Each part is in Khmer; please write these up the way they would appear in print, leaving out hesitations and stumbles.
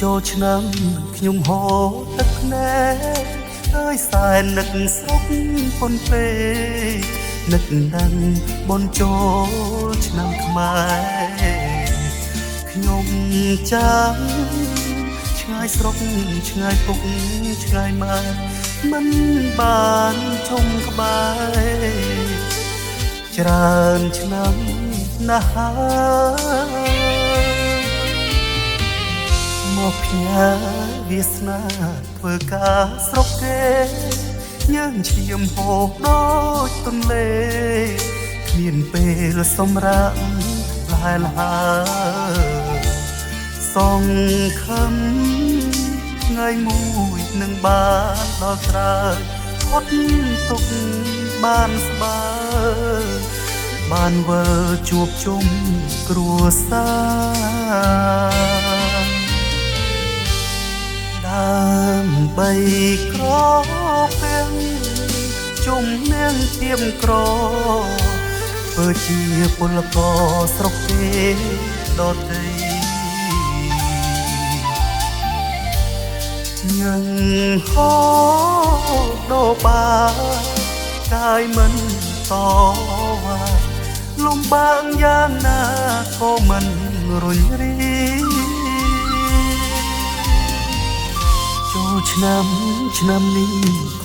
ចូលឆ្នាំខ្ញុំហូរទឹកភ្នែកអើយសែននឹកស្រុកប៉ុនពេនឹកដឹងបនចូលឆ្នាំខ្មែរខ្ញុំចាំឆ្ងាយស្រុកឆ្ងាយពុកឆ្ងាយម៉ែមិនបានជុំក្បែរច្រើនឆ្នាំណាស់ហើយមកផ្ញើវាសនាធ្វើការស្រុកគេយើងឈាមហូរដូចទន្លេគ្មានពេលសម្រាប់លះលហើយសងខំថ្ងៃមួយនឹងបានដល់ត្រើយផុតទុកបានស្បើបានវិលជួបជុំគ្រួសារដើម្បីក្រពេញជុំនាងទៀមក្រធ្វើជាពលករស្រុកគេដតីញហោដោបាកាយមិនតវ៉ាលំបាកយ៉ាងណាក៏មិនរុញរីចូលឆ្នាំនេះ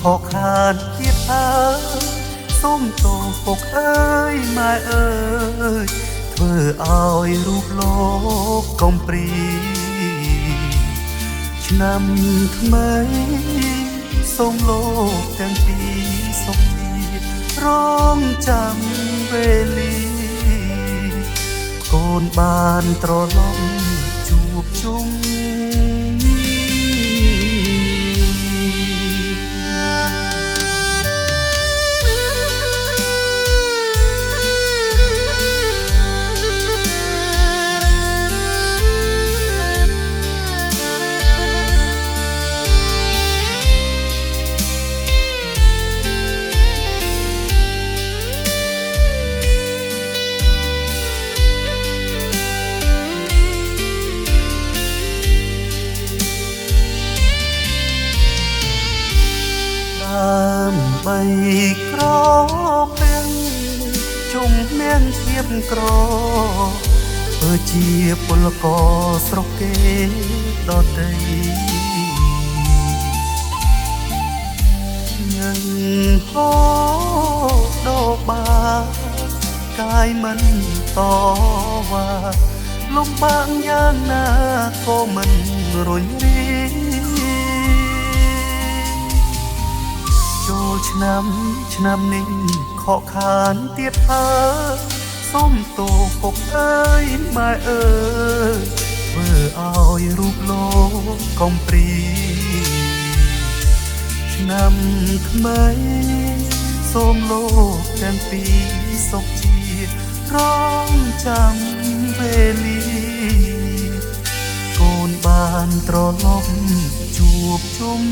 ខកខានទៀតហើយសូមទោសពុកអើយម៉ែអើយធ្វើឲ្យរូបលោកកំព្រីឆ្នាំថ្មីសូមលោកទាំងពីរសុខរងចាំវេលាកូនបានត្រឡប់ជួបជុំដើម្បីក្រពេញជុំនាងទៀមក្រធ្វើជាពលករស្រុកគេដតីញ៉ឹងហោដោបាកាយមិនតវ៉ាលំបាកយ៉ាងណាក៏មិនរុញរីចូលឆ្នាំនេះខកខានទៀតហើយសូមទោសពុកអើយម៉ែអើយធ្វើឲ្យរូបលោកកំព្រីឆ្នាំថ្មីសូមលោកទាំងពីរសុខជាតិរងចាំវេលាកូនបានត្រឡប់ជួបជុំ